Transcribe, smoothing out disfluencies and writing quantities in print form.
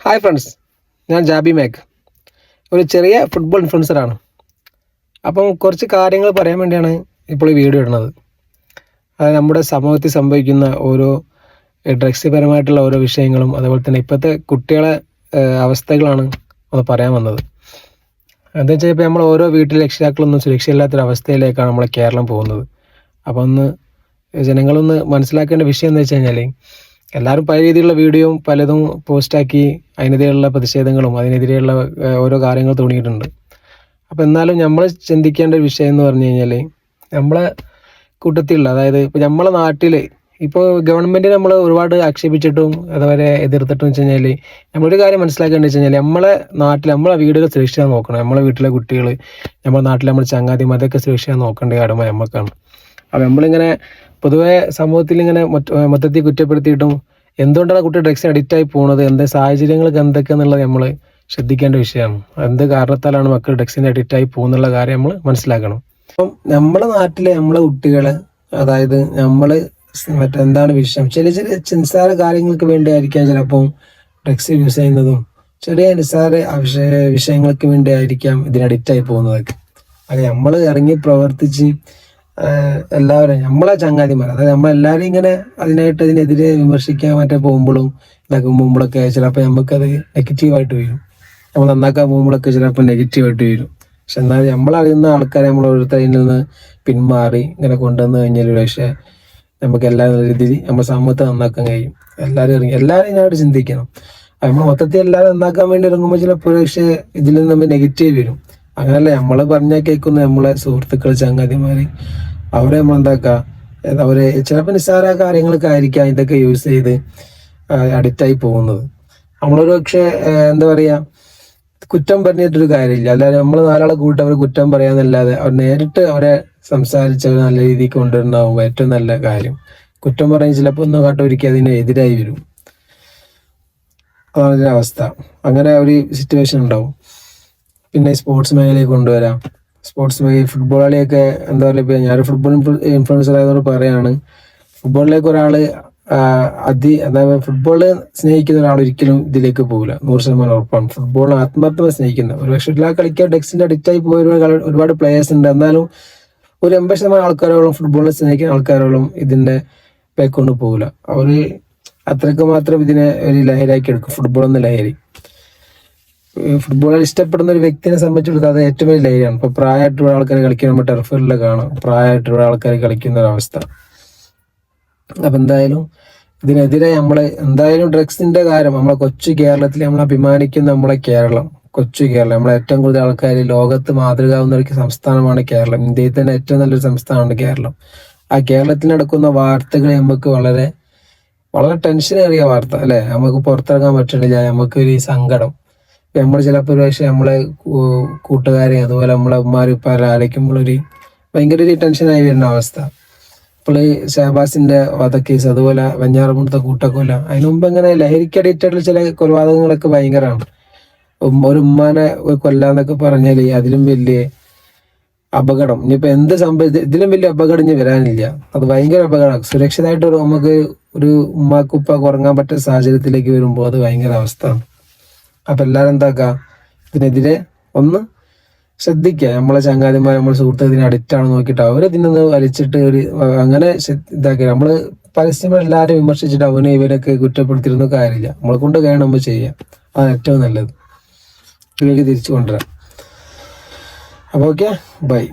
Hi friends, ഞാൻ ജാബി make, ഒരു ചെറിയ ഫുട്ബോൾ ഇൻഫ്ലുവൻസറാണ്. അപ്പം കുറച്ച് കാര്യങ്ങൾ പറയാൻ വേണ്ടിയാണ് ഇപ്പോൾ ഈ വീഡിയോ ഇടുന്നത്. അതായത് നമ്മുടെ സമൂഹത്തിൽ സംഭവിക്കുന്ന ഓരോ ഡ്രഗ്സ് പരമായിട്ടുള്ള ഓരോ വിഷയങ്ങളും, അതുപോലെ തന്നെ ഇപ്പോഴത്തെ കുട്ടികളെ അവസ്ഥകളാണ് അത് പറയാൻ വന്നത്. എന്താ വെച്ചാൽ ഇപ്പോൾ നമ്മൾ ഓരോ വീട്ടിലെ രക്ഷിതാക്കളൊന്നും സുരക്ഷയില്ലാത്തൊരവസ്ഥയിലേക്കാണ് നമ്മളെ കേരളം പോകുന്നത്. അപ്പോൾ ഒന്ന് ജനങ്ങളൊന്ന് മനസ്സിലാക്കേണ്ട വിഷയം എന്ന് വെച്ച് കഴിഞ്ഞാൽ, എല്ലാവരും പല രീതിയിലുള്ള വീഡിയോയും പലതും പോസ്റ്റാക്കി അതിനെതിരെയുള്ള പ്രതിഷേധങ്ങളും അതിനെതിരെയുള്ള ഓരോ കാര്യങ്ങൾ തോന്നിയിട്ടുണ്ട്. അപ്പോൾ എന്നാലും നമ്മൾ ചിന്തിക്കേണ്ട ഒരു വിഷയം എന്ന് പറഞ്ഞു കഴിഞ്ഞാൽ, നമ്മളെ കൂട്ടത്തിലുള്ള, അതായത് ഇപ്പോൾ നമ്മളെ നാട്ടിൽ ഇപ്പോൾ ഗവൺമെൻറ് നമ്മൾ ഒരുപാട് ആക്ഷേപിച്ചിട്ടും അതുവരെ എതിർത്തിട്ടും വെച്ച് കഴിഞ്ഞാൽ, നമ്മളൊരു കാര്യം മനസ്സിലാക്കേണ്ടത് വെച്ച് കഴിഞ്ഞാൽ, നമ്മളെ നാട്ടിൽ നമ്മളെ വീടുകൾ സുരക്ഷിക്കാൻ നോക്കണം. നമ്മളെ വീട്ടിലെ കുട്ടികൾ, നമ്മുടെ നാട്ടിൽ നമ്മുടെ ചങ്ങാതിമാർ, അതൊക്കെ സുരക്ഷിക്കാൻ നോക്കേണ്ട കടമ നമുക്കാണ്. അപ്പോൾ നമ്മളിങ്ങനെ പൊതുവെ സമൂഹത്തിൽ ഇങ്ങനെ മൊത്തത്തിൽ കുറ്റപ്പെടുത്തിയിട്ടും എന്തുകൊണ്ടാണ് കുട്ടി ഡ്രഗ്സിന് അഡിക്റ്റായി പോകുന്നത്, എന്താ സാഹചര്യങ്ങൾക്ക് എന്തൊക്കെയെന്നുള്ളത് നമ്മൾ ശ്രദ്ധിക്കേണ്ട വിഷയമാണ്. എന്ത് കാരണത്താലാണ് മക്കൾ ഡ്രഗ്സിന് അഡിക്റ്റായി പോകുന്നുള്ള കാര്യം നമ്മൾ മനസ്സിലാക്കണം. അപ്പം നമ്മുടെ നാട്ടിലെ നമ്മളെ കുട്ടികൾ, അതായത് നമ്മൾ മറ്റെന്താണ് വിഷയം, ചെറിയ നിസ്സാര കാര്യങ്ങൾക്ക് വേണ്ടി ആയിരിക്കാം ചിലപ്പോൾ ഡ്രഗ്സ് യൂസ് ചെയ്യുന്നതും, ചെറിയ നിസ്സാര വിഷയങ്ങൾക്ക് വേണ്ടി ആയിരിക്കാം ഇതിന് അഡിക്റ്റായി പോകുന്നതൊക്കെ. അത് നമ്മൾ ഇറങ്ങി പ്രവർത്തിച്ച് എല്ലാവരും നമ്മളെ ചങ്ങാതിമാർ, അതായത് നമ്മളെല്ലാവരും ഇങ്ങനെ ഇതിനെതിരെ വിമർശിക്കാൻ പോകുമ്പോഴും പോകുമ്പോഴൊക്കെ ചിലപ്പോൾ നമുക്കത് നെഗറ്റീവായിട്ട് വരും. നമ്മൾ നന്നാക്കാൻ പോകുമ്പോഴൊക്കെ ചിലപ്പോൾ നെഗറ്റീവായിട്ട് വരും. പക്ഷെ എന്നാലും നമ്മളറിയുന്ന ആൾക്കാരെ നമ്മൾ ഓരോരുത്തരിൽ നിന്ന് പിന്മാറി ഇങ്ങനെ കൊണ്ടുവന്ന് കഴിഞ്ഞാൽ പക്ഷേ നമുക്ക് എല്ലാ രീതിയിൽ നമ്മുടെ സമൂഹത്തെ നന്നാക്കാൻ കഴിയും. എല്ലാവരും ഇതിനായിട്ട് ചിന്തിക്കണം. നമ്മൾ മൊത്തത്തിൽ എല്ലാവരും നന്നാക്കാൻ വേണ്ടി ഇറങ്ങുമ്പോൾ ചിലപ്പോൾ പക്ഷേ ഇതിൽ നിന്ന് നമ്മൾ നെഗറ്റീവ് വരും. അങ്ങനല്ല, നമ്മൾ പറഞ്ഞാൽ കേൾക്കുന്ന നമ്മളെ സുഹൃത്തുക്കൾ, ചങ്ങാതിമാർ, അവരെ നമ്മൾ എന്താക്കുക, അവരെ ചിലപ്പോൾ നിസ്സാര കാര്യങ്ങളൊക്കെ ആയിരിക്കാം ഇതൊക്കെ യൂസ് ചെയ്ത് അഡിക്റ്റായി പോകുന്നത്. നമ്മളൊരു പക്ഷേ എന്താ പറയുക, കുറ്റം പറഞ്ഞിട്ടൊരു കാര്യമില്ല. അല്ലാതെ നമ്മൾ നാലാളെ കൂട്ടി അവർ കുറ്റം പറയാന്നല്ലാതെ അവർ നേരിട്ട് അവരെ സംസാരിച്ച് അവർ നല്ല രീതിക്ക് കൊണ്ടുവരുന്നതാകുമ്പോൾ ഏറ്റവും നല്ല കാര്യം. കുറ്റം പറഞ്ഞ് ചിലപ്പോൾ ഒന്നും കാട്ടും ഒരിക്കലും അതിന് എതിരായി വരും. അതാണ് ഇതിൻ്റെ അവസ്ഥ. അങ്ങനെ ഒരു സിറ്റുവേഷൻ ഉണ്ടാവും. പിന്നെ സ്പോർട്സ് മേഖലയിൽ കൊണ്ടുവരാം. സ്പോർട്സ് ഫുട്ബോൾ കളിയൊക്കെ എന്താ പറയുക, ഇപ്പോൾ ഞാനൊരു ഫുട്ബോൾ ഇൻഫ്ലുവൻസർ ആയതുകൊണ്ട് പറയുകയാണ്, ഫുട്ബോളിലേക്ക് ഒരാൾ അതായത് ഫുട്ബോൾ സ്നേഹിക്കുന്ന ഒരാൾ ഒരിക്കലും ഇതിലേക്ക് പോകില്ല, 100% ഉറപ്പാണ്. ഫുട്ബോൾ ആത്മാർത്ഥമായി സ്നേഹിക്കുന്ന, ഒരു പക്ഷേ എല്ലാ കളിക്കാൻ ഡ്രഗ്സിൻ്റെ അഡിക്റ്റായി പോയ ഒരുപാട് പ്ലേയേഴ്സ് ഉണ്ട്. എന്നാലും ഒരു 80% ആൾക്കാരോളം ഫുട്ബോളിനെ സ്നേഹിക്കുന്ന ആൾക്കാരോളം ഇതിൻ്റെ പേക്കൊണ്ട് പോകില്ല. അവർ അത്രയ്ക്ക് മാത്രം ഇതിനെ ഒരു ലഹരിയാക്കി എടുക്കും. ഫുട്ബോൾ എന്ന ലഹരി, ഫുട്ബോൾ ഇഷ്ടപ്പെടുന്ന ഒരു വ്യക്തിയെ സംബന്ധിച്ചിടത്തോളം അത് ഏറ്റവും വലിയ ലഹരിയാണ്. ഇപ്പോൾ പ്രായമായിട്ടുള്ള ആൾക്കാർ കളിക്കുന്ന നമ്മൾ ടെർഫിലെ കാണാം, പ്രായമായിട്ടുള്ള ആൾക്കാർ കളിക്കുന്ന ഒരവസ്ഥ. അപ്പം എന്തായാലും ഇതിനെതിരെ നമ്മൾ എന്തായാലും ഡ്രഗ്സിന്റെ കാര്യം, നമ്മളെ കൊച്ചു കേരളത്തിൽ നമ്മൾ അഭിമാനിക്കുന്ന നമ്മളെ കേരളം, കൊച്ചു കേരളം, നമ്മളെ ഏറ്റവും കൂടുതൽ ആൾക്കാർ ലോകത്ത് മാതൃകാവുന്ന ഒരു സംസ്ഥാനമാണ് കേരളം. ഇന്ത്യയിൽ തന്നെ ഏറ്റവും നല്ലൊരു സംസ്ഥാനമാണ് കേരളം. ആ കേരളത്തിൽ നടക്കുന്ന വാർത്തകൾ നമുക്ക് വളരെ വളരെ ടെൻഷനേറിയ വാർത്ത അല്ലേ. നമുക്ക് പുറത്തിറങ്ങാൻ പറ്റണില്ല, നമുക്കൊരു സങ്കടം. നമ്മൾ ചിലപ്പോൾ ഒരു പക്ഷേ നമ്മളെ കൂട്ടുകാരെ അതുപോലെ നമ്മളെ ഉമ്മാരും ഉപ്പാരെ ആലോചിക്കുമ്പോൾ ഭയങ്കര ഒരു ടെൻഷനായി വരുന്ന അവസ്ഥ. ഇപ്പോൾ ഷഹബാസിന്റെ വധക്കേസ്, അതുപോലെ വെഞ്ഞാറമൂടത്തെ കൂട്ടക്കൊല, അതിനു മുമ്പ് ഇങ്ങനെ ലഹരിക്ക് അഡിക്റ്റായിട്ടുള്ള ചില കൊലപാതകങ്ങളൊക്കെ ഭയങ്കരമാണ്. ഒരു ഉമ്മാനെ കൊല്ലാന്നൊക്കെ പറഞ്ഞാൽ അതിലും വലിയ അപകടം, ഇനിയിപ്പോൾ എന്ത് ഇതിലും വലിയ അപകടം ഇനി വരാനില്ല. അത് ഭയങ്കര അപകടമാണ്. സുരക്ഷിതമായിട്ട് നമുക്ക് ഒരു ഉമ്മാക്ക് ഉപ്പാക്ക് ഉറങ്ങാൻ പറ്റുന്ന സാഹചര്യത്തിലേക്ക് വരുമ്പോൾ അത് ഭയങ്കര അവസ്ഥയാണ്. അപ്പം എല്ലാവരും എന്താക്കുക, ഇതിനെതിരെ ഒന്ന് ശ്രദ്ധിക്കുക. നമ്മളെ ചങ്ങാതിമാർ, നമ്മളെ സുഹൃത്ത് ഇതിന് അഡിക്റ്റാണെന്ന് നോക്കിയിട്ട് അവരിതിനൊന്ന് വലിച്ചിട്ട് അങ്ങനെ ഇതാക്കുക. നമ്മൾ പരസ്യമായി എല്ലാവരും വിമർശിച്ചിട്ട് അവനെ ഇവരൊക്കെ കുറ്റപ്പെടുത്തിയിരുന്ന കാര്യമില്ല. നമ്മളെ കൊണ്ട് കഴിയണം ചെയ്യാം, അതാണ് ഏറ്റവും നല്ലത്. ഇതിലേക്ക് തിരിച്ചു കൊണ്ടുവരാം. അപ്പോൾ ഓക്കെ, ബൈ.